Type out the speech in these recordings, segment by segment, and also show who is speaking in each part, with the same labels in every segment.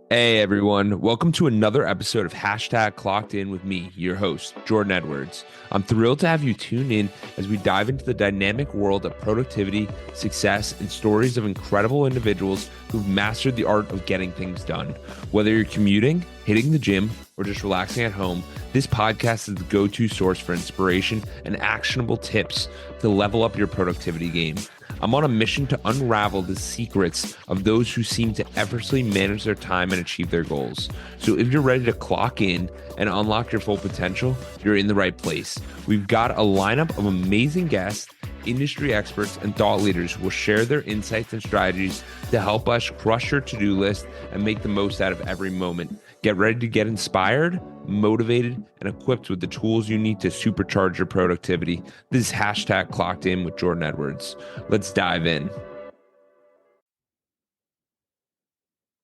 Speaker 1: Hey everyone, welcome to another episode of Clockedin with me, your host, Jordan Edwards. I'm thrilled to have you tune in as we dive into the dynamic world of productivity, success, and stories of incredible individuals who've mastered the art of getting things done. Whether you're commuting, hitting the gym, or just relaxing at home, this podcast is the go-to source for inspiration and actionable tips to level up your productivity game. I'm on a mission to unravel the secrets of those who seem to effortlessly manage their time and achieve their goals. So if you're ready to clock in and unlock your full potential, you're in the right place. We've got a lineup of amazing guests, industry experts, and thought leaders who will share their insights and strategies to help us crush your to-do list and make the most out of every moment. Get ready to get inspired, motivated, and equipped with the tools you need to supercharge your productivity. This is Clocked In with Jordan Edwards. Let's dive in.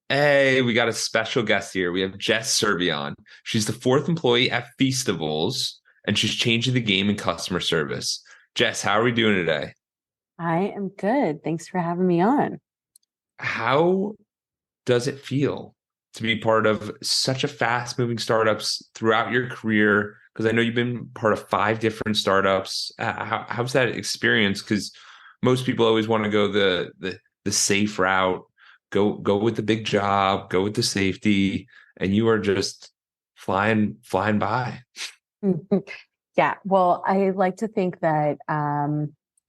Speaker 1: Hey, we got a special guest here. We have Jess Cervellon. She's the fourth employee at Feastables, and she's changing the game in customer service. Jess, how are we doing today?
Speaker 2: I am good. Thanks for having me on.
Speaker 1: How does it feel to be part of such a fast-moving startups throughout your career? Because I know you've been part of five different startups. How's that experience? Because most people always want to go the safe route, go with the big job, go with the safety, and you are just flying by.
Speaker 2: Yeah, well, I like to think that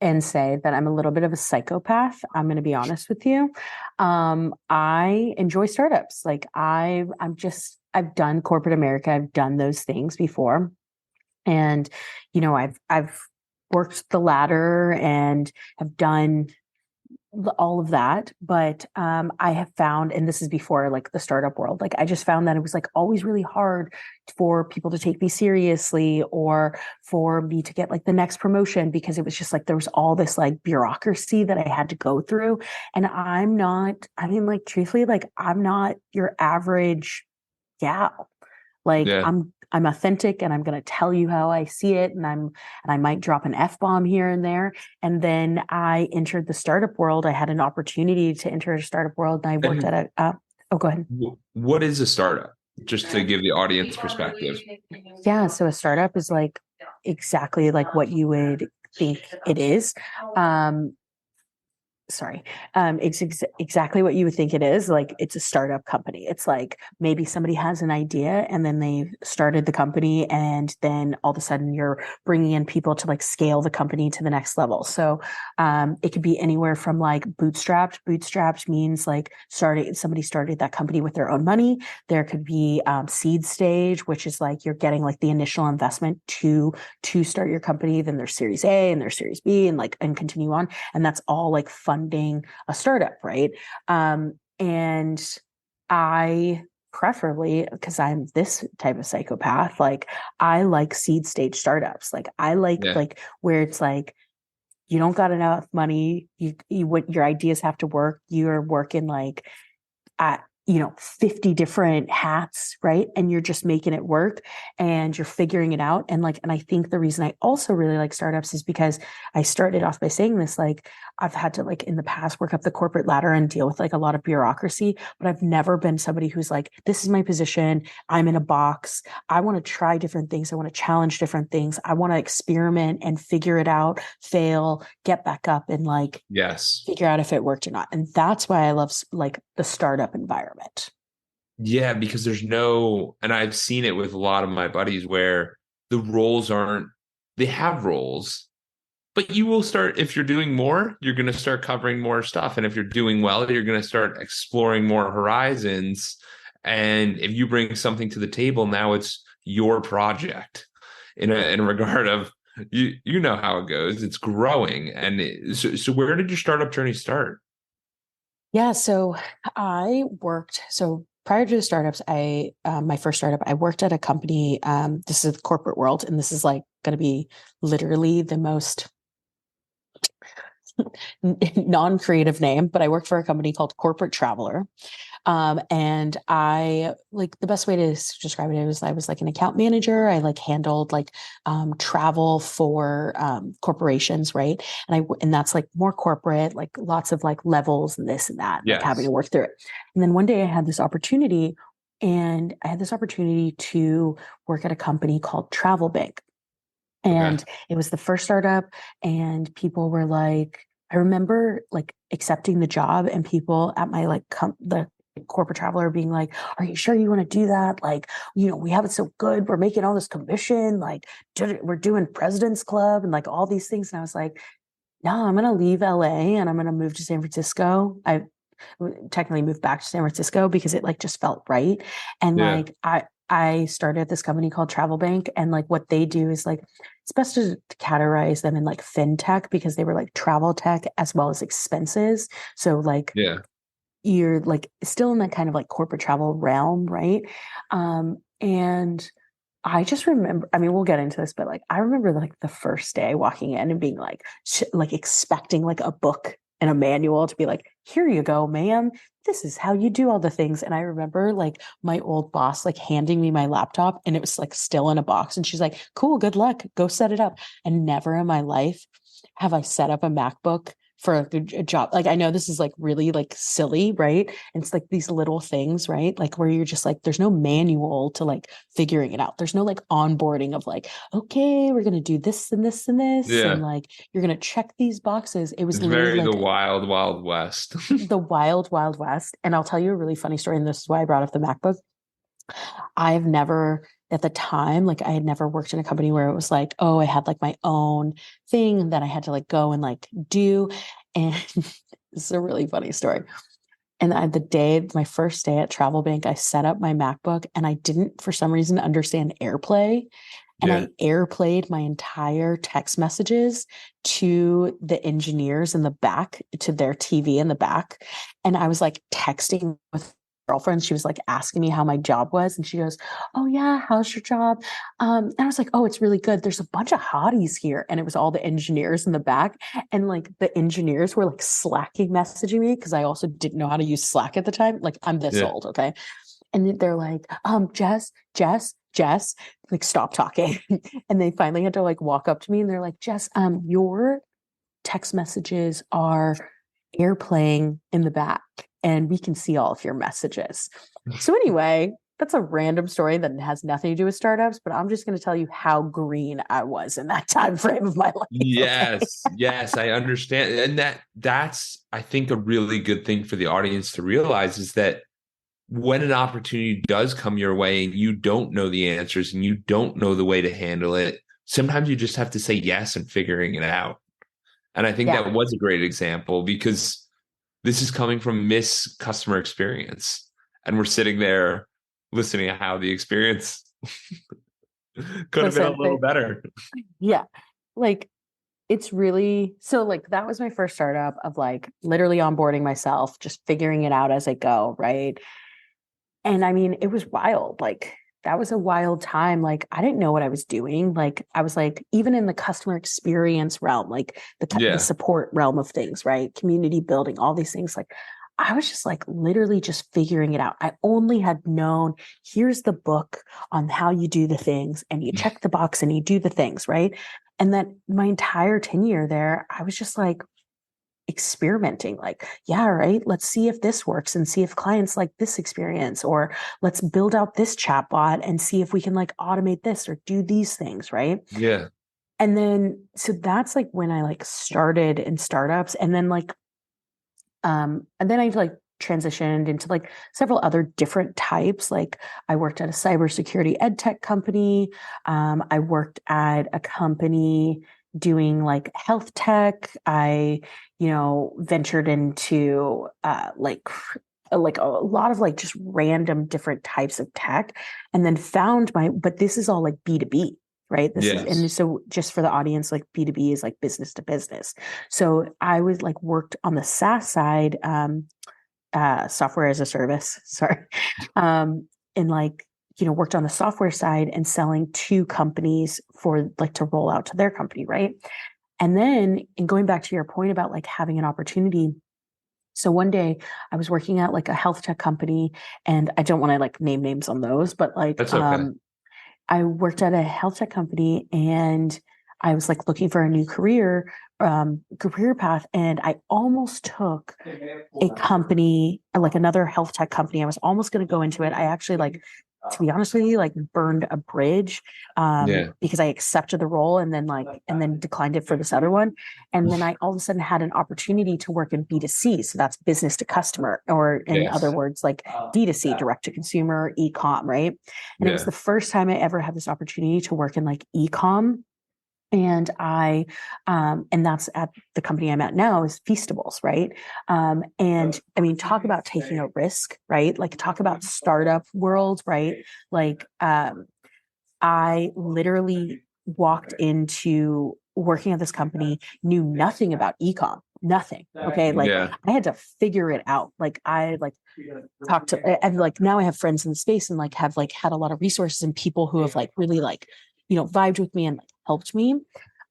Speaker 2: and say that I'm a little bit of a psychopath. I'm going to be honest with you. I enjoy startups. I've done corporate America. I've done those things before. And I've worked the ladder and have done all of that. But I have found, and this is before like the startup world, like I just found that it was like always really hard for people to take me seriously or for me to get like the next promotion, because it was just like there was all this like bureaucracy that I had to go through. And like truthfully, like I'm not your average gal. Like
Speaker 1: Yeah.
Speaker 2: I'm authentic and I'm going to tell you how I see it, and I might drop an F-bomb here and there. And then I entered the startup world. I had an opportunity to enter a startup world, and I worked
Speaker 1: And
Speaker 2: at oh, go ahead.
Speaker 1: what is a startup? Just to give the audience perspective.
Speaker 2: Yeah, so a startup is like exactly like what you would think it is. Um, sorry, exactly what you would think it is. Like it's a startup company. It's like maybe somebody has an idea and then they started the company, and then all of a sudden you're bringing in people to like scale the company to the next level. So it could be anywhere from like bootstrapped means like somebody started that company with their own money. There could be seed stage, which is like you're getting like the initial investment to start your company. Then there's series A and there's series B, and continue on, and that's all like funding a startup, right? And I preferably, because I'm this type of psychopath, like I like seed stage startups. Like I
Speaker 1: Yeah.
Speaker 2: like where it's like you don't got enough money, you what your ideas have to work. You're working like at 50 different hats, right? And you're just making it work and you're figuring it out. And I think the reason I also really like startups is because I started off by saying this, like I've had to like in the past work up the corporate ladder and deal with like a lot of bureaucracy, but I've never been somebody who's like, this is my position, I'm in a box, I want to try different things, I want to challenge different things, I want to experiment and figure it out, fail, get back up, and like
Speaker 1: Yes.
Speaker 2: figure out if it worked or not. And that's why I love like the startup environment.
Speaker 1: Yeah, because and I've seen it with a lot of my buddies where the roles aren't, they have roles, but you will start, if you're doing more, you're going to start covering more stuff. And if you're doing well, you're going to start exploring more horizons. And if you bring something to the table, now it's your project in a regard of, you know how it goes. It's growing. And so where did your startup journey start?
Speaker 2: Yeah, so prior to the startups, my first startup, I worked at a company. This is the corporate world, and this is like going to be literally the most non-creative name, but I worked for a company called Corporate Traveler. And I like the best way to describe it was I was like an account manager. I like handled like travel for corporations, right? And that's like more corporate, like lots of like levels and this and that, like having
Speaker 1: Yes.
Speaker 2: to work through it. And then one day I had this opportunity, to work at a company called Travel Bank.
Speaker 1: Okay.
Speaker 2: And it was the first startup, and people were like, I remember like accepting the job and people at my like the corporate traveler being like, are you sure you want to do that? Like, we have it so good. We're making all this commission. Like, we're doing President's Club and like all these things. And I was like, no, I'm going to leave LA and I'm going to move to San Francisco. I technically moved back to San Francisco because it like just felt right. And
Speaker 1: Yeah.
Speaker 2: like I started at this company called Travel Bank, and like what they do is like it's best to categorize them in like fintech because they were like travel tech as well as expenses. So like
Speaker 1: Yeah.
Speaker 2: you're like still in that kind of like corporate travel realm, right? And I just remember, I mean, we'll get into this, but like I remember like the first day walking in and being like, like expecting like a book and a manual to be like, here you go, ma'am. This is how you do all the things. And I remember like my old boss like handing me my laptop and it was like still in a box. And she's like, cool, good luck. Go set it up. And never in my life have I set up a MacBook for a job. Like I know this is like really like silly, right? And it's like these little things, right? Like where you're just like, there's no manual to like figuring it out. There's no like onboarding of like, okay, we're gonna do this and this and this, and
Speaker 1: Yeah.
Speaker 2: like you're gonna check these boxes. It was
Speaker 1: It's
Speaker 2: literally
Speaker 1: very the
Speaker 2: like
Speaker 1: wild, wild west.
Speaker 2: the wild, wild west. And I'll tell you a really funny story, and this is why I brought up the MacBook. I've never at the time, like I had never worked in a company where it was like, oh, I had like my own thing that I had to like go and like do. And this is a really funny story. And my first day at Travel Bank, I set up my MacBook and I didn't, for some reason, understand AirPlay. And
Speaker 1: Yeah.
Speaker 2: I AirPlayed my entire text messages to the engineers in the back, to their TV in the back. And I was like texting with girlfriend. She was like asking me how my job was. And she goes, oh yeah, how's your job? And I was like, oh, it's really good. There's a bunch of hotties here. And it was all the engineers in the back. And like the engineers were like slacking messaging me because I also didn't know how to use Slack at the time. Like I'm this
Speaker 1: Yeah.
Speaker 2: old, okay? And they're like, Jess, like stop talking. And they finally had to like walk up to me and they're like, Jess, your text messages are airplaying in the back and we can see all of your messages. So anyway, that's a random story that has nothing to do with startups, but I'm just going to tell you how green I was in that time frame of my life. Okay.
Speaker 1: Yes, yes, I understand. And that's I think a really good thing for the audience to realize is that when an opportunity does come your way and you don't know the answers and you don't know the way to handle it, sometimes you just have to say yes and figuring it out. And I think
Speaker 2: Yeah.
Speaker 1: that was a great example because this is coming from Miss Customer Experience. And we're sitting there listening to how the experience could have been a
Speaker 2: Listen,
Speaker 1: little better.
Speaker 2: yeah, like it's really so like that was my first startup of like literally onboarding myself, just figuring it out as I go, right? And I mean, it was wild. Like that was a wild time. Like I didn't know what I was doing. Like I was like, even in the customer experience realm, like the
Speaker 1: Yeah.
Speaker 2: support realm of things, right? Community building, all these things. Like I was just like literally just figuring it out. I only had known here's the book on how you do the things, and you check the box and you do the things, right? And then my entire tenure there, I was just like, experimenting like yeah right, let's see if this works and see if clients like this experience, or let's build out this chatbot and see if we can like automate this or do these things, right?
Speaker 1: Yeah.
Speaker 2: And then so that's like when I like started in startups, and then I like transitioned into like several other different types. Like I worked at a cybersecurity ed tech company. I worked at a company doing like health tech. I, ventured into like a lot of like just random different types of tech, and then but this is all like B2B, right? And
Speaker 1: Yes.
Speaker 2: so just for the audience, like B2B is like business to business. So I was like worked on the SaaS side, software as a service, sorry. And like, worked on the software side and selling to companies for like to roll out to their company, right? And then in going back to your point about like having an opportunity. So one day I was working at like a health tech company, and I don't want to like name names on those, but like
Speaker 1: That's okay.
Speaker 2: I worked at a health tech company, and I was like looking for a new career path, and I almost took a company, like another health tech company. I was almost going to go into it. I actually like, to be honest with you, like burned a bridge
Speaker 1: Yeah.
Speaker 2: because I accepted the role and then declined it for this other one. And then I all of a sudden had an opportunity to work in B2C. So that's business to customer, or in other
Speaker 1: Yes.
Speaker 2: words, like D2C, direct to consumer, e-com, right? And it was
Speaker 1: Yeah.
Speaker 2: the first time I ever had this opportunity to work in like e-com. And and that's at the company I'm at now, is Feastables, right? And I mean, talk about taking a risk, right? Like talk about startup world, right? Like, I literally walked into working at this company, knew nothing about ecom, nothing. Okay. Like
Speaker 1: Yeah.
Speaker 2: I had to figure it out. Like I like talked to, and like now I have friends in the space, and like have like had a lot of resources and people who have like really like, vibed with me and like helped me.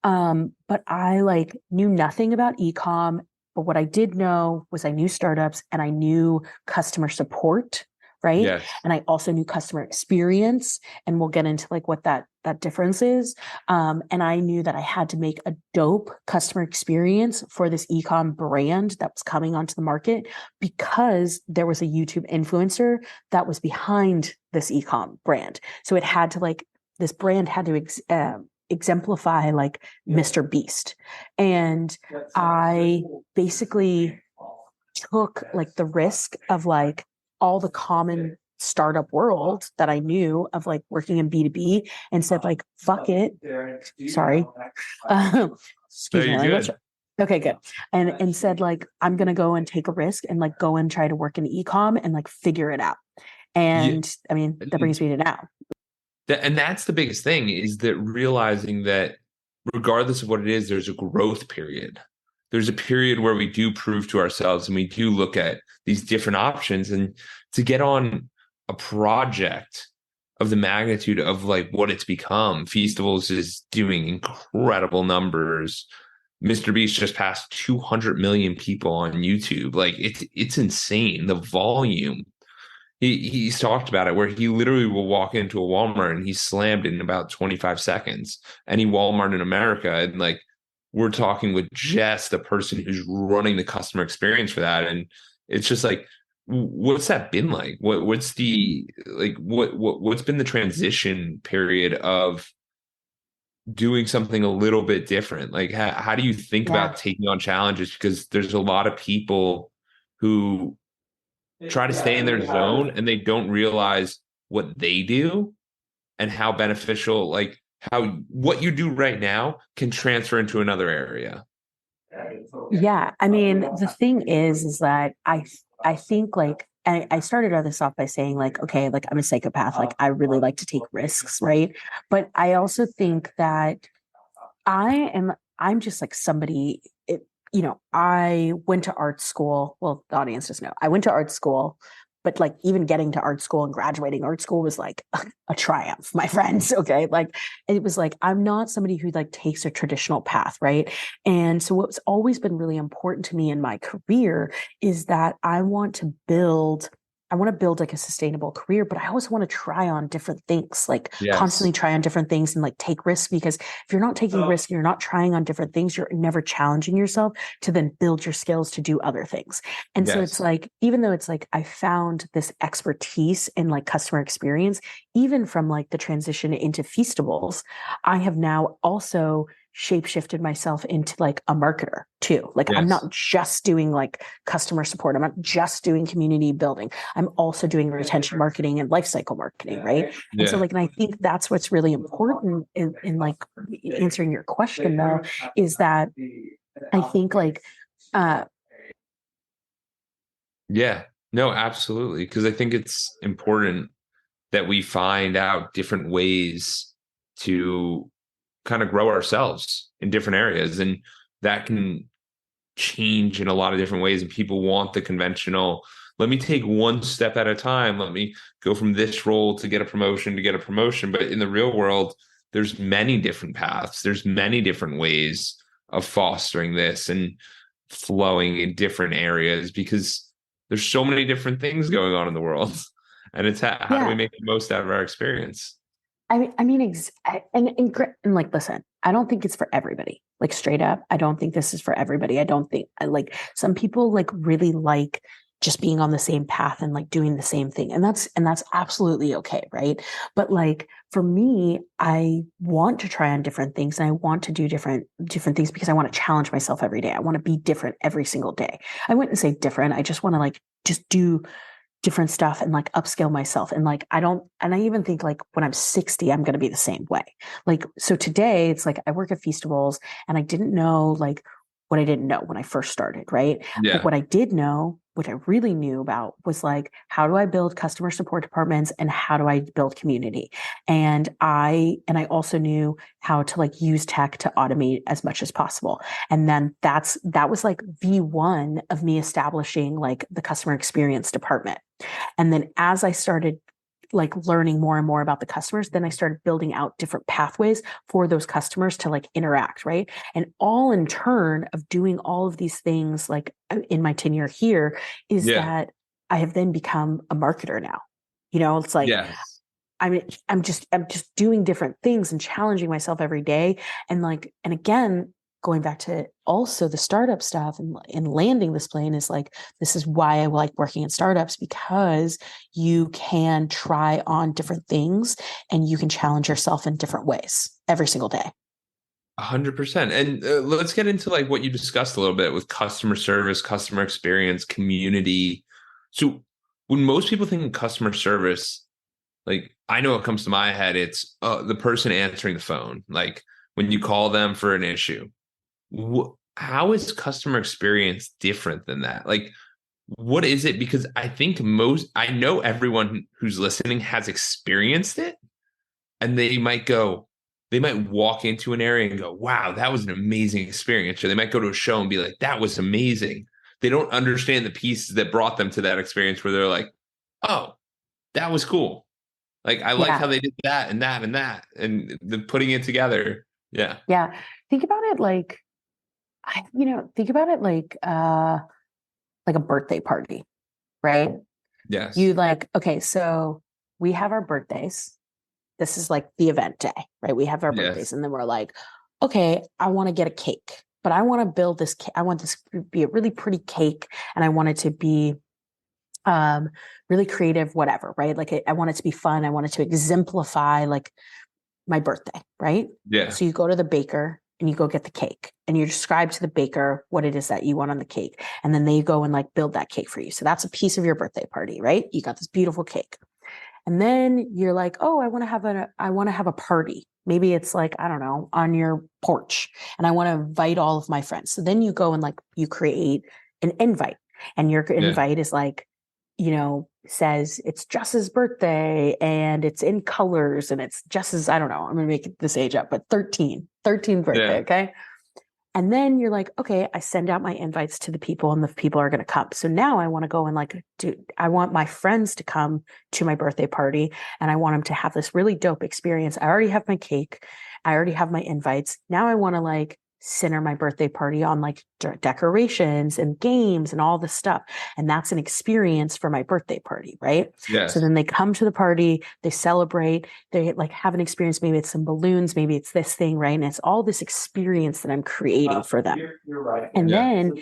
Speaker 2: But I like knew nothing about ecom. But what I did know was I knew startups and I knew customer support, right?
Speaker 1: Yes.
Speaker 2: And I also knew customer experience, and we'll get into like what that difference is. And I knew that I had to make a dope customer experience for this ecom brand that was coming onto the market, because there was a YouTube influencer that was behind this ecom brand. So it had to like, this brand had to exemplify like MrBeast. And I basically took like the risk of like all the common startup world that I knew of, like working in B2B, and said like, fuck it. Sorry.
Speaker 1: No,
Speaker 2: Excuse my
Speaker 1: you're
Speaker 2: language.
Speaker 1: good.
Speaker 2: Okay, good. And said like, I'm going to go and take a risk and like go and try to work in ecom and like figure it out.
Speaker 1: Yeah.
Speaker 2: And I mean, that brings me to now.
Speaker 1: And that's the biggest thing, is that realizing that regardless of what it is, there's a growth period. There's a period where we do prove to ourselves and we do look at these different options. And to get on a project of the magnitude of like what it's become, Feastables is doing incredible numbers. MrBeast just passed 200 million people on YouTube. Like it's insane, the volume. He's talked about it, where he literally will walk into a Walmart and he's slammed in about 25 seconds. Any Walmart in America, and like we're talking with Jess, the person who's running the customer experience for that, and it's just like, what's that been like? What's the like what's been the transition period of doing something a little bit different? Like how do you think
Speaker 2: Yeah.
Speaker 1: about taking on challenges? Because there's a lot of people who try to stay in their zone and they don't realize what they do and how beneficial, like how what you do right now can transfer into another area.
Speaker 2: Yeah. I mean, the thing is that I think like, I started this off by saying like, okay, like I'm a psychopath. Like I really like to take risks, right? But I also think that I'm just like somebody, I went to art school. Well, the audience doesn't know. I went to art school, but like even getting to art school and graduating art school was like a triumph, my friends. Okay. Like it was like, I'm not somebody who like takes a traditional path, right? And so what's always been really important to me in my career is that I want to build like a sustainable career, but I always want to try on different things, like constantly
Speaker 1: Yes.
Speaker 2: try on different things and like take risks, because if you're not taking risks, you're not trying on different things, you're never challenging yourself to then build your skills to do other things. And so it's
Speaker 1: Yes.
Speaker 2: like, even though it's like I found this expertise in like customer experience, even from like the transition into Feastables, I have now also shapeshifted myself into like a marketer too. Like I'm
Speaker 1: Yes.
Speaker 2: not just doing like customer support. I'm not just doing community building. I'm also doing retention marketing and lifecycle marketing, right? And so
Speaker 1: Yeah.
Speaker 2: like, and I think that's what's really important in like answering your question though, is that I think like uh
Speaker 1: Yeah. No, absolutely. Because I think it's important that we find out different ways to kind of grow ourselves in different areas. And that can change in a lot of different ways. And people want the conventional, let me take one step at a time. Let me go from this role to get a promotion to get a promotion. But in the real world, there's many different paths. There's many different ways of fostering this and flowing in different areas because there's so many different things going on in the world. And it's how do we
Speaker 2: Yeah.
Speaker 1: make the most out of our experience?
Speaker 2: And like, listen, I don't think it's for everybody. Like straight up, I don't think this is for everybody. I don't think I like some people like really like just being on the same path and like doing the same thing. And that's absolutely okay, right? But like for me, I want to try on different things and I want to do different things because I want to challenge myself every day. I want to be different every single day. I wouldn't say different. I just want to like just do different stuff and like upskill myself. And like, I even think like when I'm 60, I'm going to be the same way. Like, so today it's like I work at Feastables and I didn't know like what I didn't know when I first started. Right. But
Speaker 1: Yeah.
Speaker 2: what I did know, what I really knew about was like, how do I build customer support departments and how do I build community? And I also knew how to like use tech to automate as much as possible. And then that was like V1 of me establishing like the customer experience department. And then as I started like learning more and more about the customers, then I started building out different pathways for those customers to like interact, right? And all in turn of doing all of these things like in my tenure here is
Speaker 1: Yeah.
Speaker 2: that I have then become a marketer now. It's like
Speaker 1: Yes.
Speaker 2: I'm just doing different things and challenging myself every day. And again, going back to also the startup stuff and landing this plane is like, this is why I like working in startups because you can try on different things and you can challenge yourself in different ways every single day.
Speaker 1: 100%. And let's get into like what you discussed a little bit with customer service, customer experience, community. So when most people think of customer service, like I know what comes to my head, it's the person answering the phone. Like when you call them for an issue. How is customer experience different than that? Like, what is it? Because I know everyone who's listening has experienced it, and they might walk into an area and go, wow, that was an amazing experience. Or they might go to a show and be like, that was amazing. They don't understand the pieces that brought them to that experience where they're like, oh, that was cool. Like, I like how
Speaker 2: Yeah.
Speaker 1: they did that and that and that, and the putting it together. Yeah.
Speaker 2: Yeah. Think about it like, think about it like a birthday party, right? You
Speaker 1: Yes.
Speaker 2: like, okay, so we have our birthdays. This is like the event day, right? We have our birthdays
Speaker 1: Yes.
Speaker 2: and then we're like, okay, I want to get a cake, but I want to build this. I want this to be a really pretty cake and I want it to be um, really creative, whatever, right? Like I want it to be fun. I want it to exemplify like my birthday, right?
Speaker 1: Yeah.
Speaker 2: So you go to the baker and you go get the cake and you describe to the baker what it is that you want on the cake. And then they go and like build that cake for you. So that's a piece of your birthday party, right? You got this beautiful cake. And then you're like, oh, I want to have a party. Maybe it's like, I don't know, on your porch and I want to invite all of my friends. So then you go and like you create an invite and your
Speaker 1: Yeah.
Speaker 2: invite is like, says it's Jess's birthday and it's in colors and it's Jess's, I don't know, I'm going to make this age up, but 13th birthday.
Speaker 1: Yeah.
Speaker 2: Okay. And then you're like, okay, I send out my invites to the people and the people are going to come. So now I want to go and like, I want my friends to come to my birthday party and I want them to have this really dope experience. I already have my cake. I already have my invites. Now I want to like center my birthday party on like decorations and games and all this stuff. And that's an experience for my birthday party, right? So
Speaker 1: Yes.
Speaker 2: then they come to the party, they celebrate, they like have an experience. Maybe it's some balloons, maybe it's this thing, right? And it's all this experience that I'm creating for them. You're right. And
Speaker 1: Yeah.
Speaker 2: then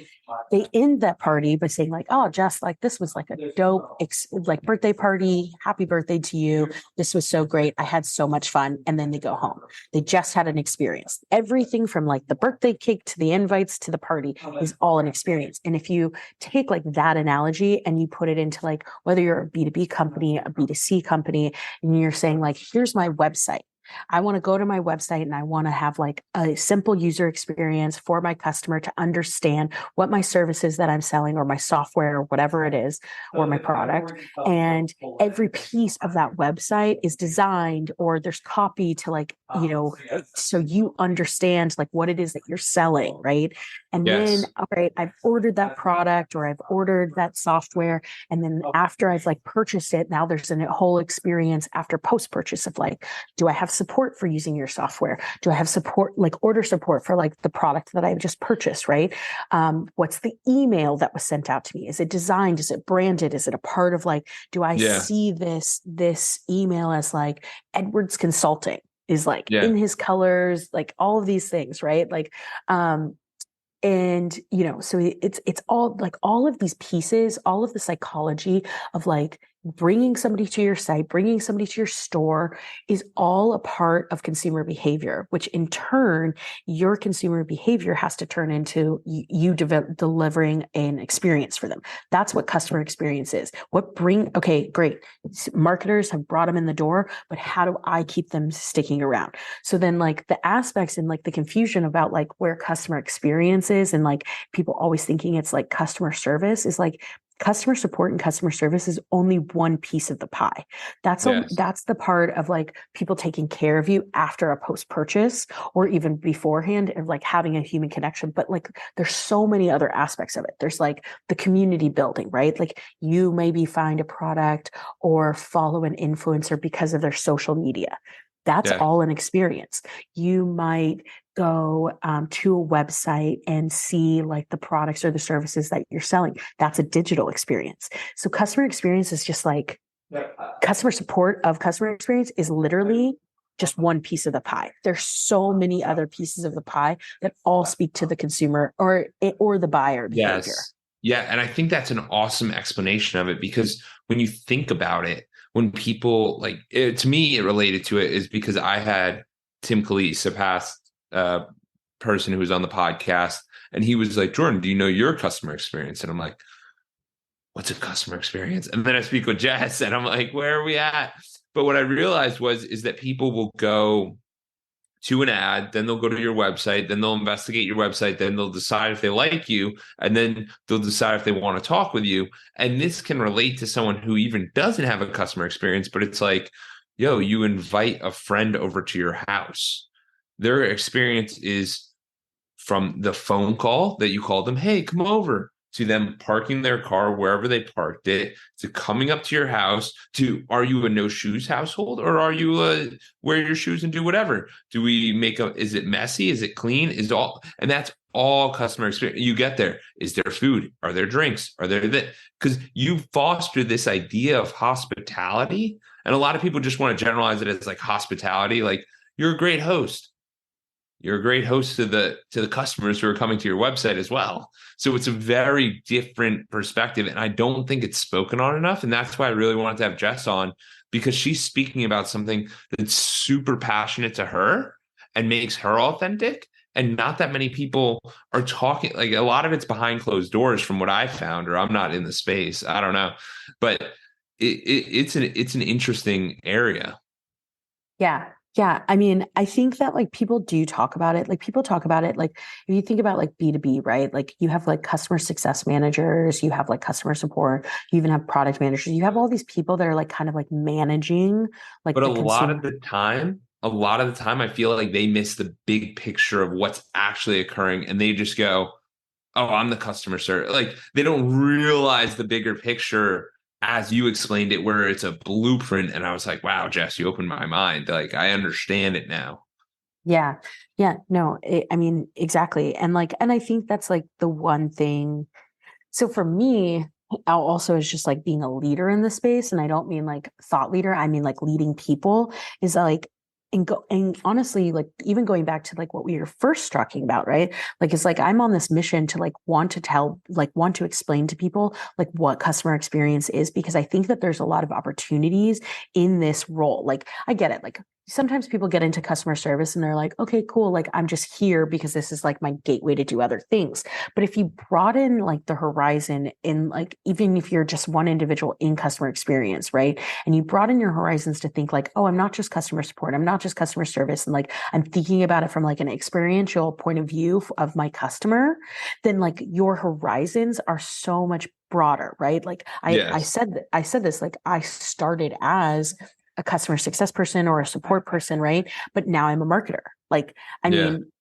Speaker 2: they end that party by saying like, oh, Jess, like this was like a dope like birthday party. Happy birthday to you. This was so great. I had so much fun. And then they go home. They just had an experience. Everything from like the birthday cake to the invites to the party is all an experience. And if you take like that analogy and you put it into like whether you're a B2B company, a B2C company, and you're saying like, here's my website. I want to go to my website and I want to have like a simple user experience for my customer to understand what my service is that I'm selling or my software or whatever it is or my product. And every piece of that website is designed or there's copy to like, so you understand like what it is that you're selling, right? And then,
Speaker 1: Yes.
Speaker 2: all right, I've ordered that product or I've ordered that software. And then after I've like purchased it, now there's a whole experience after post purchase of like, do I have support for using your software? Do I have support, like order support for like the product that I've just purchased, right? What's the email that was sent out to me? Is it designed? Is it branded? Is it a part of like, do I
Speaker 1: Yeah.
Speaker 2: see this email as like Edwards Consulting is like
Speaker 1: Yeah.
Speaker 2: in his colors, like all of these things, right? Like, and so it's all like all of these pieces, all of the psychology of like bringing somebody to your site, bringing somebody to your store is all a part of consumer behavior, which in turn, your consumer behavior has to turn into you delivering an experience for them. That's what customer experience is. Okay, great. Marketers have brought them in the door, but how do I keep them sticking around? So then like the aspects and like the confusion about like where customer experience is and like people always thinking it's like customer service is like customer support and customer service is only one piece of the pie. That's the part of like people taking care of you after a post purchase or even beforehand of like having a human connection. But like there's so many other aspects of it. There's like the community building, right? Like you maybe find a product or follow an influencer because of their social media. That's all an experience. You might go to a website and see like the products or the services that you're selling. That's a digital experience. So customer experience is just like customer support of customer experience is literally just one piece of the pie. There's so many other pieces of the pie that all speak to the consumer or the buyer behavior.
Speaker 1: Yes. Yeah. And I think that's an awesome explanation of it because when you think about it, when people like it, to me, it related to it is because I had Tim Calise, a past person who was on the podcast, and he was like, Jordan, do you know your customer experience? And I'm like, what's a customer experience? And then I speak with Jess and I'm like, where are we at? But what I realized is that people will go to an ad, then they'll go to your website, then they'll investigate your website, then they'll decide if they like you, and then they'll decide if they want to talk with you. And this can relate to someone who even doesn't have a customer experience, but it's like, yo, you invite a friend over to your house. Their experience is from the phone call that you called them, hey, come over, to them parking their car wherever they parked it, to coming up to your house, to are you a no shoes household or are you wear your shoes and do whatever? Do we is it messy? Is it clean? And that's all customer experience. You get there. Is there food? Are there drinks? Are there that? Because you foster this idea of hospitality. And a lot of people just want to generalize it as like hospitality. Like you're a great host. You're a great host to the customers who are coming to your website as well. So it's a very different perspective. And I don't think it's spoken on enough. And that's why I really wanted to have Jess on, because she's speaking about something that's super passionate to her and makes her authentic. And not that many people are talking, like a lot of it's behind closed doors from what I found, or I'm not in the space. I don't know. But it's an interesting area.
Speaker 2: Yeah. Yeah. I mean, I think that like people do talk about it. Like people talk about it. Like if you think about like B2B, right? Like you have like customer success managers, you have like customer support, you even have product managers. You have all these people that are like kind of like managing like
Speaker 1: But
Speaker 2: the
Speaker 1: a lot
Speaker 2: consumer.
Speaker 1: of the time, I feel like they miss the big picture of what's actually occurring and they just go, oh, I'm the customer service. Like they don't realize the bigger picture as you explained it, where it's a blueprint. And I was like, wow, Jess, you opened my mind. Like I understand it now.
Speaker 2: Yeah. Yeah. No, I mean, exactly. And like, and I think that's like the one thing. So for me, also is just like being a leader in the space. And I don't mean like thought leader. I mean like leading people is like, and honestly, like even going back to like what we were first talking about, right? Like it's like I'm on this mission to like want to explain to people like what customer experience is, because I think that there's a lot of opportunities in this role. Like I get it. Like sometimes people get into customer service and they're like, okay, cool. Like I'm just here because this is like my gateway to do other things. But if you broaden like the horizon in like, even if you're just one individual in customer experience, right? And you broaden your horizons to think like, oh, I'm not just customer support. I'm not just customer service. And like, I'm thinking about it from like an experiential point of view of my customer, then like your horizons are so much broader, right? Like I
Speaker 1: Yes.
Speaker 2: said this, like I started as a customer success person or a support person, right? But now I'm a marketer. Like, I
Speaker 1: Yeah.
Speaker 2: mean,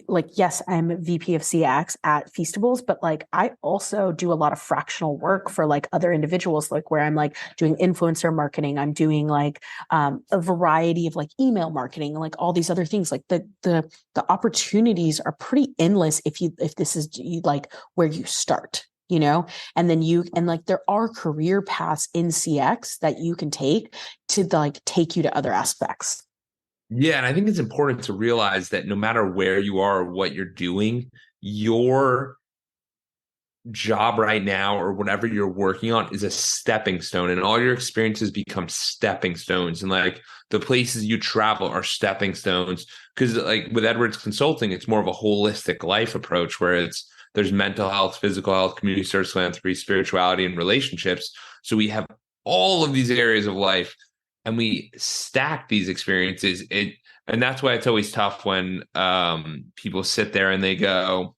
Speaker 2: like, yes, I'm VP of CX at Feastables, but like I also do a lot of fractional work for like other individuals, like where I'm like doing influencer marketing, I'm doing like a variety of like email marketing, like all these other things. Like the opportunities are pretty endless if this is like where you start, you know, and then and like there are career paths in CX that you can take to like take you to other aspects.
Speaker 1: Yeah, and I think it's important to realize that no matter where you are or what you're doing, your job right now or whatever you're working on is a stepping stone, and all your experiences become stepping stones. And like the places you travel are stepping stones. Because like with Edwards Consulting, it's more of a holistic life approach where there's mental health, physical health, community service, philanthropy, spirituality, and relationships. So we have all of these areas of life and we stack these experiences. And that's why it's always tough when people sit there and they go,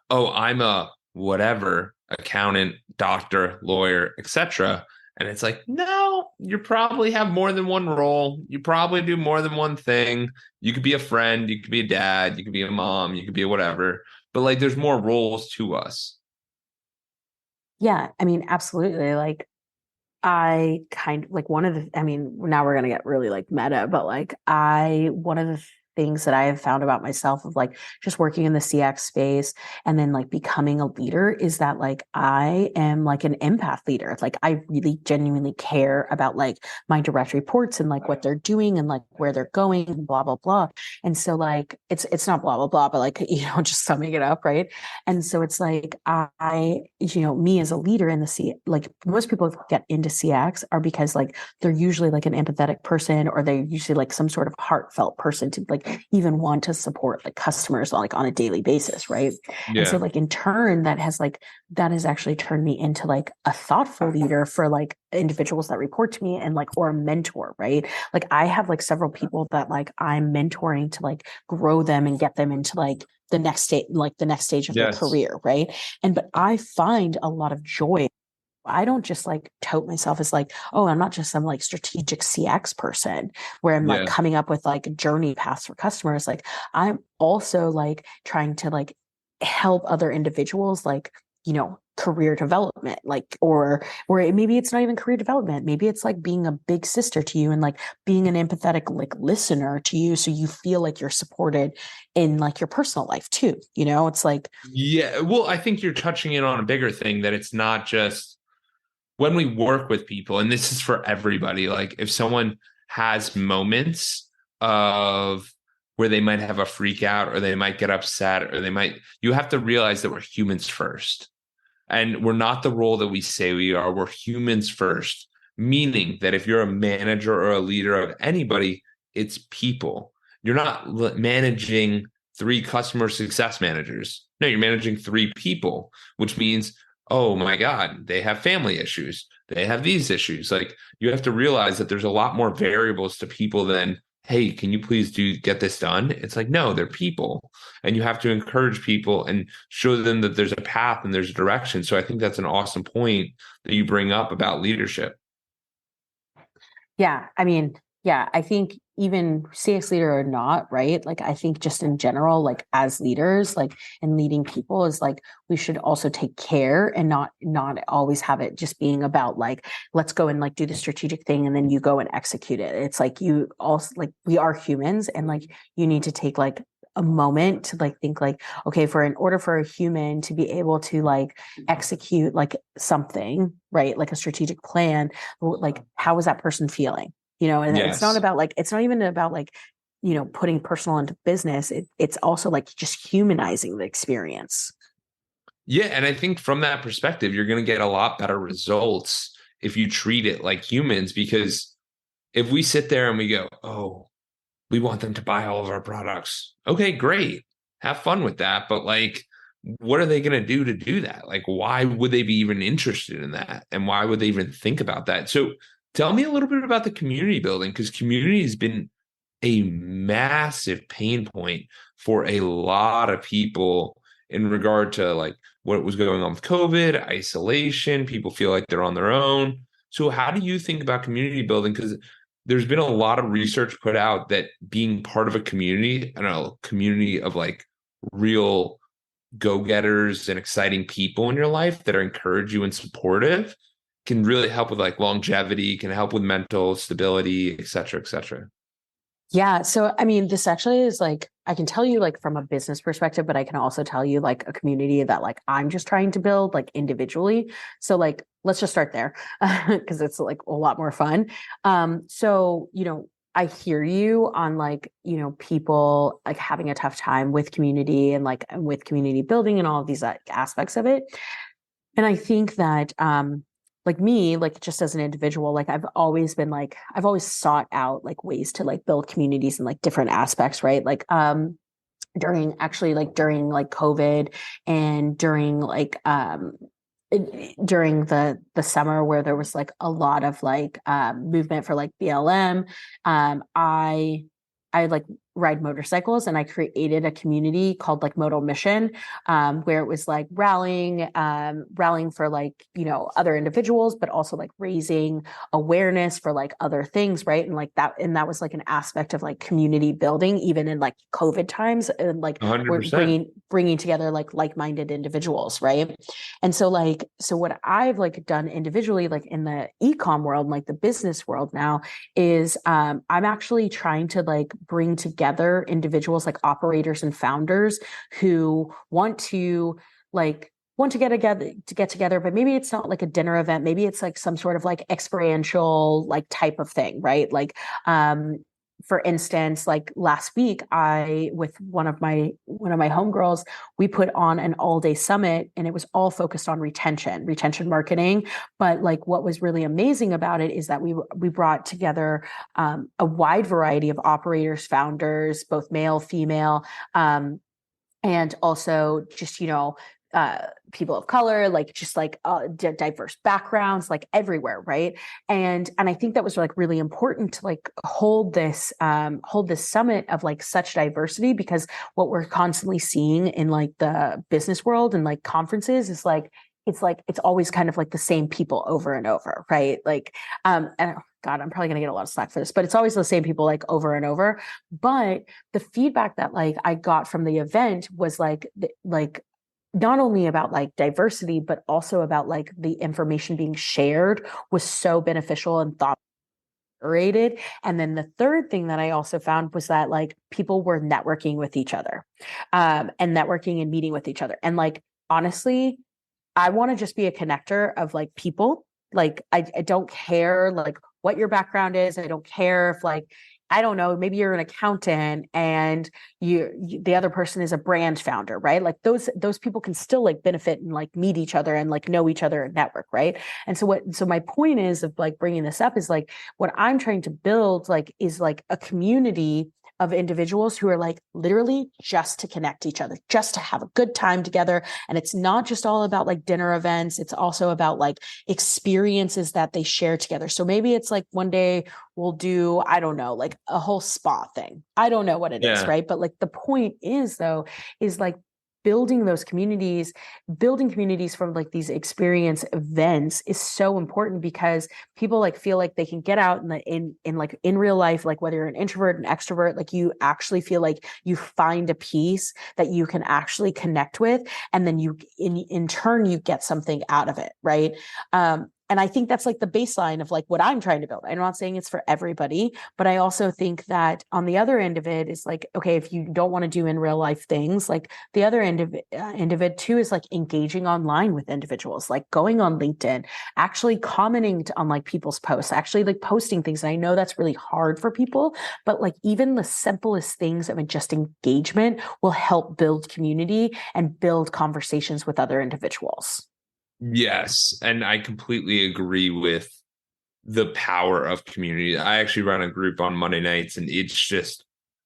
Speaker 1: oh, I'm a whatever accountant, doctor, lawyer, etc. And it's like, no, you probably have more than one role. You probably do more than one thing. You could be a friend, you could be a dad, you could be a mom, you could be a whatever. But like there's more roles to us.
Speaker 2: Yeah, I mean, absolutely. Like I kind of like one of the, I mean, now we're gonna get really like meta, but like one of the things that I have found about myself of like just working in the CX space and then like becoming a leader is that like I am like an empath leader. Like I really genuinely care about like my direct reports and like what they're doing and like where they're going and blah, blah, blah. And so like it's not blah, blah, blah, but like, you know, just summing it up, right? And so it's like you know, me as a leader in the like most people get into CX are because like they're usually like an empathetic person or they're usually like some sort of heartfelt person to like even want to support like customers like on a daily basis, right? And so
Speaker 1: Yeah.
Speaker 2: like in turn that has actually turned me into like a thoughtful leader for like individuals that report to me and like or a mentor, right? Like I have like several people that like I'm mentoring to like grow them and get them into like the next stage of their
Speaker 1: Yes.
Speaker 2: career, right? And but I find a lot of joy. I don't just like tote myself as like, oh, I'm not just some like strategic CX person where I'm like
Speaker 1: Yeah.
Speaker 2: coming up with like journey paths for customers. Like I'm also like trying to like help other individuals like, you know, career development, like or maybe it's not even career development. Maybe it's like being a big sister to you and like being an empathetic like listener to you so you feel like you're supported in like your personal life too. You know, it's like
Speaker 1: Yeah. Well, I think you're touching in on a bigger thing that it's not just when we work with people, and this is for everybody, like if someone has moments of where they might have a freak out or they might get upset or you have to realize that we're humans first. And we're not the role that we say we are. We're humans first, meaning that if you're a manager or a leader of anybody, it's people. You're not managing three customer success managers. No, you're managing three people, which means, oh my God, they have family issues. They have these issues. Like you have to realize that there's a lot more variables to people than, hey, can you please get this done? It's like, no, they're people. And you have to encourage people and show them that there's a path and there's a direction. So I think that's an awesome point that you bring up about leadership.
Speaker 2: yeah, I mean, yeah, I think even CX leader or not, right? Like, I think just in general, like as leaders, like and leading people is like we should also take care and not always have it just being about like let's go and like do the strategic thing and then you go and execute it. It's like you also like we are humans and like you need to take like a moment to like think like okay for in order for a human to be able to like execute like something right like a strategic plan like how is that person feeling, you know? And it's not
Speaker 1: Yes.
Speaker 2: about like it's not even about like you know putting personal into business. It's also like just humanizing the experience.
Speaker 1: Yeah. And I think from that perspective, you're going to get a lot better results if you treat it like humans. Because if we sit there and we go, oh, we want them to buy all of our products. Okay, great. Have fun with that. But like, what are they going to do that? Like, why would they be even interested in that? And why would they even think about that? So tell me a little bit about the community building, because community has been a massive pain point for a lot of people in regard to like what was going on with COVID, isolation, people feel like they're on their own. So how do you think about community building? Because there's been a lot of research put out that being part of a community, I don't know, community of like real go-getters and exciting people in your life that are encourage you and supportive can really help with like longevity, can help with mental stability, et cetera, et cetera.
Speaker 2: Yeah. So, I mean, this actually is like, I can tell you like from a business perspective, but I can also tell you like a community that like I'm just trying to build like individually. So, like, let's just start there because it's like a lot more fun. So, I hear you on like, people like having a tough time with community and like with community building and all of these like, aspects of it. And I think that like me, like just as an individual, like I've always been like I've always sought out like ways to like build communities in like different aspects, right? Like during like COVID and during the summer where there was like a lot of like movement for like BLM. I like ride motorcycles and I created a community called like Modal Mission, where it was like rallying for like, other individuals, but also like raising awareness for like other things. Right. And that was like an aspect of like community building, even in like COVID times, and like we're
Speaker 1: 100%.
Speaker 2: bringing together like-minded individuals. Right. And so what I've like done individually, like in the e-com world, like the business world now is I'm actually trying to like bring together individuals like operators and founders who want to get together, but maybe it's not like a dinner event. Maybe it's like some sort of like experiential like type of thing, right? Like for instance, like last week, I with one of my homegirls, we put on an all-day summit and it was all focused on retention marketing. But like what was really amazing about it is that we brought together a wide variety of operators, founders, both male, female, and also just people of color, like just like diverse backgrounds, like everywhere, right? And I think that was like really important to like hold this summit of like such diversity, because what we're constantly seeing in like the business world and like conferences is like it's always kind of like the same people over and over, right? Like and God, I'm probably going to get a lot of slack for this, but it's always the same people like over and over. But the feedback that like I got from the event was like not only about like diversity, but also about like the information being shared was so beneficial and thought rated. And then the third thing that I also found was that like people were networking with each other, and networking and meeting with each other. And like honestly, I want to just be a connector of like people. Like I don't care like what your background is. I don't care if like I don't know, maybe you're an accountant and the other person is a brand founder, right? Like those people can still like benefit and like meet each other and like know each other and network, right? And so my point is of like bringing this up is like what I'm trying to build like is like a community of individuals who are like literally just to connect each other, just to have a good time together. And it's not just all about like dinner events. It's also about like experiences that they share together. So maybe it's like one day we'll do, I don't know, like a whole spa thing. I don't know what it is,
Speaker 1: Yeah.
Speaker 2: right? But like the point is though, is like building those communities, building communities from like these experience events is so important, because people like feel like they can get out in like in real life, like whether you're an introvert, an extrovert, like you actually feel like you find a piece that you can actually connect with, and then you in turn you get something out of it, right? And I think that's like the baseline of like what I'm trying to build. I'm not saying it's for everybody, but I also think that on the other end of it is like, okay, if you don't want to do in real life things, like the other end of it too is like engaging online with individuals, like going on LinkedIn, actually commenting on like people's posts, actually like posting things. And I know that's really hard for people, but like even the simplest things of just engagement will help build community and build conversations with other individuals.
Speaker 1: Yes. And I completely agree with the power of community. I actually run a group on Monday nights, and it's just,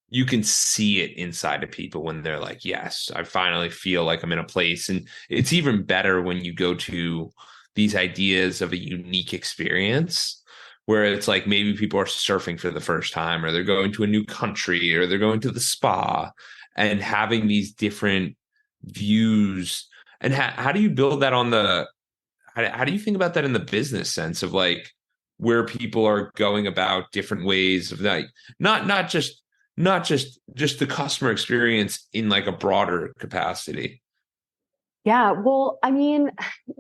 Speaker 1: you can see it inside of people when they're like, yes, I finally feel like I'm in a place. And it's even better when you go to these ideas of a unique experience where it's like maybe people are surfing for the first time, or they're going to a new country, or they're going to the spa, and having these different views. And how do you build that on the, how do you think about that in the business sense of like where people are going about different ways of like not just the customer experience in like a broader capacity.
Speaker 2: Yeah, well, I mean,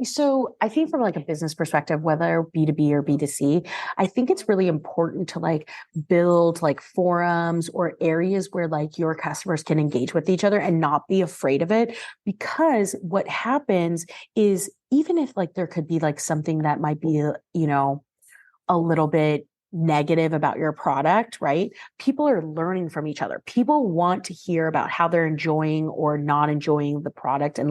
Speaker 2: so I think from like a business perspective, whether B2B or B2C, I think it's really important to like build like forums or areas where like your customers can engage with each other and not be afraid of it. Because what happens is even if like there could be like something that might be, a little bit negative about your product, right? People are learning from each other. People want to hear about how they're enjoying or not enjoying the product and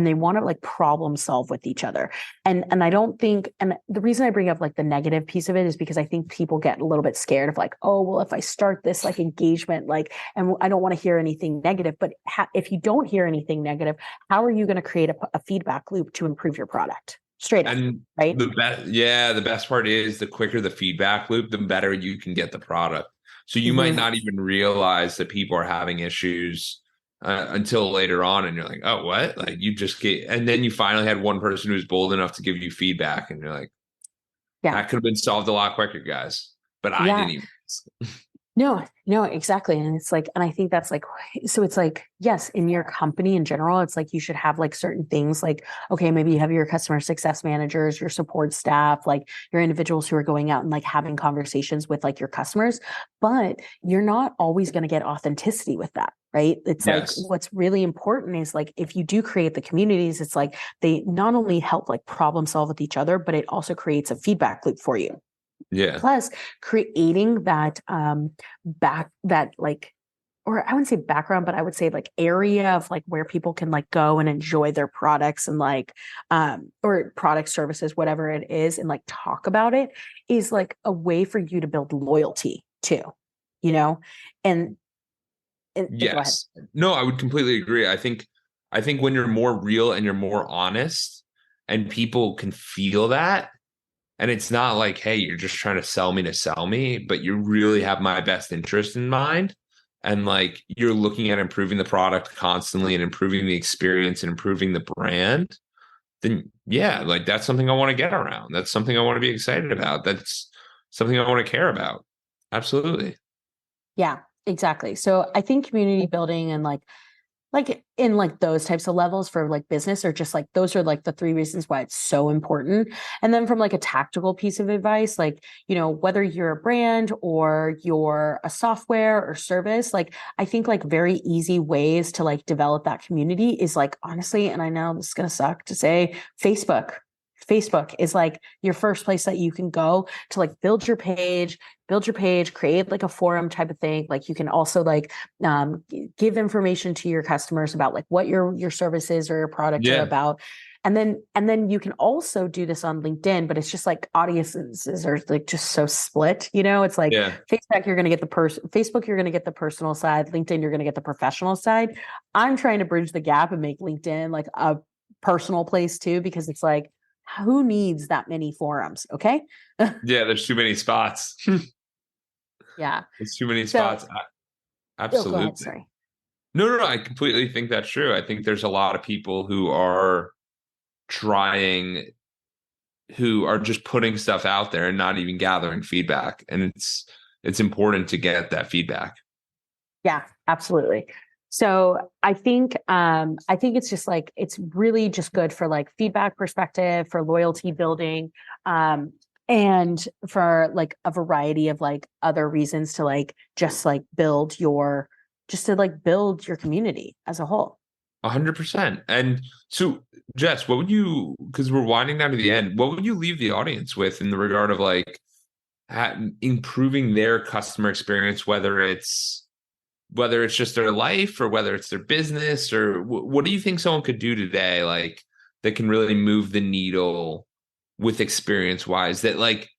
Speaker 2: they want to like problem solve with each other. And I don't think and the reason I bring up like the negative piece of it is because I think people get a little bit scared of like, oh, well, if I start this like engagement like and I don't want to hear anything negative, but if you don't hear anything negative, how are you going to create a feedback loop to improve your product? Straight up,
Speaker 1: And
Speaker 2: right?
Speaker 1: the best part is the quicker the feedback loop, the better you can get the product. So you might
Speaker 2: Mhm.
Speaker 1: not even realize that people are having issues until later on, and you're like, "Oh, what?" Like you just get, and then you finally had one person who's bold enough to give you feedback, and you're like,
Speaker 2: Yeah.
Speaker 1: "That could have been solved a lot quicker, guys." But I
Speaker 2: Yeah.
Speaker 1: didn't even.
Speaker 2: No, exactly. And it's like, and I think that's like, so it's like, yes, in your company in general, it's like you should have like certain things like, okay, maybe you have your customer success managers, your support staff, like your individuals who are going out and like having conversations with like your customers, but you're not always going to get authenticity with that. Right. It's like
Speaker 1: Yes.
Speaker 2: what's really important is like if you do create the communities, it's like they not only help like problem solve with each other, but it also creates a feedback loop for you.
Speaker 1: Yeah.
Speaker 2: Plus creating that back that like or I wouldn't say background, but I would say like area of like where people can like go and enjoy their products and like or product services, whatever it is, and like talk about it is like a way for you to build loyalty too, you know? And, and go ahead.
Speaker 1: Yes. No, I would completely agree. I think when you're more real and you're more honest and people can feel that, and it's not like, hey, you're just trying to sell me, but you really have my best interest in mind. And like you're looking at improving the product constantly and improving the experience and improving the brand, then yeah, like that's something I want to get around. That's something I want to be excited about. That's something I want to care about. Absolutely.
Speaker 2: Yeah, exactly. So I think community building and like in like those types of levels for like business are just like those are like the three reasons why it's so important. And then from like a tactical piece of advice, like, whether you're a brand or you're a software or service, like I think like very easy ways to like develop that community is like honestly, and I know this is gonna suck to say, Facebook is like your first place that you can go to like build your page, create like a forum type of thing. Like you can also like give information to your customers about like what your services or your product are
Speaker 1: Yeah.
Speaker 2: about. And then you can also do this on LinkedIn, but it's just like audiences are like just so split. It's like
Speaker 1: Yeah.
Speaker 2: Facebook, you're gonna get Facebook, you're gonna get the personal side, LinkedIn, you're gonna get the professional side. I'm trying to bridge the gap and make LinkedIn like a personal place too, because it's like, who needs that many forums? Okay.
Speaker 1: Yeah. There's too many spots.
Speaker 2: Yeah.
Speaker 1: There's too many
Speaker 2: So,
Speaker 1: spots.
Speaker 2: oh, go ahead.
Speaker 1: Absolutely.
Speaker 2: Sorry.
Speaker 1: No. I completely think that's true. I think there's a lot of people who are trying, who are just putting stuff out there and not even gathering feedback. And it's important to get that feedback.
Speaker 2: Yeah, absolutely. So I think it's just like it's really just good for like feedback perspective, for loyalty building, and for like a variety of like other reasons to like just like build your community as a whole.
Speaker 1: 100%. And so, Jess, what would you, because we're winding down to the end, what would you leave the audience with in the regard of like improving their customer experience, whether it's just their life or whether it's their business, or what do you think someone could do today, like that can really move the needle with experience wise, that like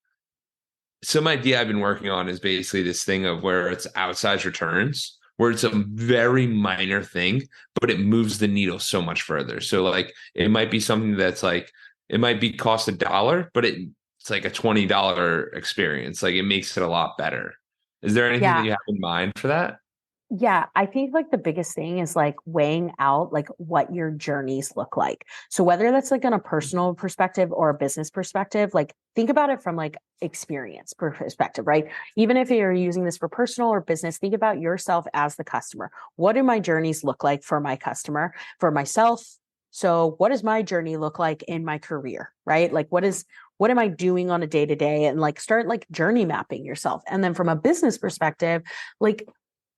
Speaker 1: some idea I've been working on is basically this thing of where it's outsized returns, where it's a very minor thing, but it moves the needle so much further. So like it might be something that's like it might be cost $1, but it's like a $20 experience. Like it makes it a lot better. Is there anything that
Speaker 2: Yeah.
Speaker 1: you have in mind for that?
Speaker 2: Yeah, I think like the biggest thing is like weighing out like what your journeys look like. So whether that's like on a personal perspective or a business perspective, like think about it from like experience perspective, right? Even if you're using this for personal or business, think about yourself as the customer. What do my journeys look like for my customer, for myself? So what does my journey look like in my career, right? Like what am I doing on a day to day, and like start like journey mapping yourself. And then from a business perspective, like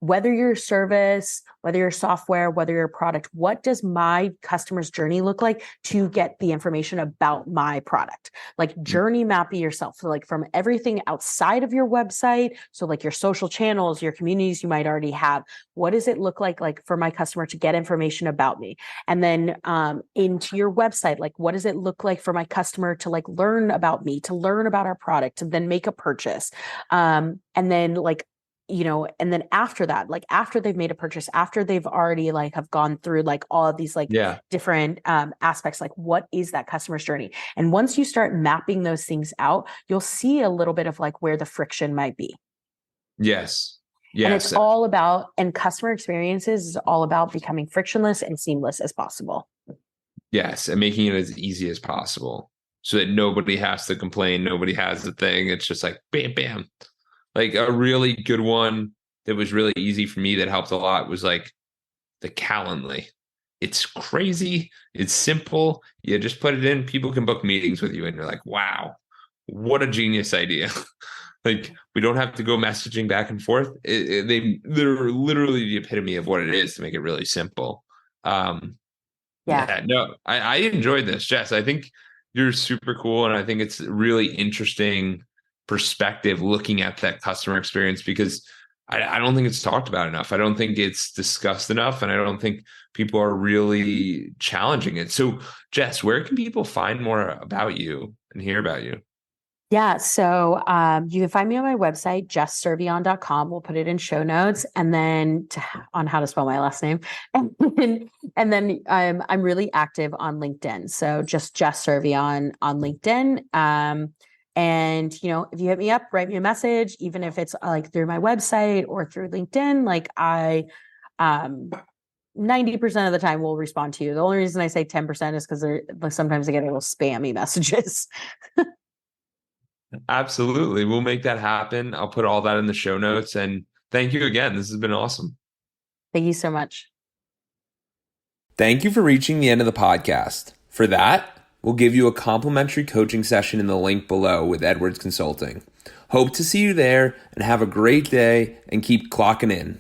Speaker 2: whether your service, whether your software, whether your product, what does my customer's journey look like to get the information about my product? Like journey map yourself. So like from everything outside of your website, so like your social channels, your communities you might already have, what does it look like for my customer to get information about me? And then into your website, like what does it look like for my customer to like learn about me, to learn about our product, to then make a purchase? And then like and then after that, like after they've made a purchase, after they've already like have gone through like all of these like
Speaker 1: Yeah.
Speaker 2: different aspects, like what is that customer's journey? And once you start mapping those things out, you'll see a little bit of like where the friction might be.
Speaker 1: Yes.
Speaker 2: And it's
Speaker 1: Yes.
Speaker 2: all about, and customer experiences is all about becoming frictionless and seamless as possible.
Speaker 1: Yes. And making it as easy as possible so that nobody has to complain. Nobody has the thing. It's just like bam, bam. Like a really good one that was really easy for me that helped a lot was like the Calendly. It's crazy. It's simple. You just put it in. People can book meetings with you, and you're like, wow, what a genius idea. Like we don't have to go messaging back and forth. They're literally the epitome of what it is to make it really simple. Um,
Speaker 2: Yeah.
Speaker 1: yeah, no, I enjoyed this, Jess. I think you're super cool, and I think it's really interesting perspective looking at that customer experience because I don't think it's talked about enough. I don't think it's discussed enough, and I don't think people are really challenging it. So, Jess, where can people find more about you and hear about you?
Speaker 2: Yeah. So you can find me on my website, jesscervellon.com. We'll put it in show notes, and then on how to spell my last name. And then I'm really active on LinkedIn. So just Jess Cervellon on LinkedIn. And if you hit me up, write me a message, even if it's like through my website or through LinkedIn, like I um 90% of the time will respond to you. The only reason I say 10% is because sometimes I get a little spammy messages.
Speaker 1: Absolutely. We'll make that happen. I'll put all that in the show notes. And thank you again. This has been awesome.
Speaker 2: Thank you so much.
Speaker 1: Thank you for reaching the end of the podcast. For that, we'll give you a complimentary coaching session in the link below with Edwards Consulting. Hope to see you there and have a great day and keep clocking in.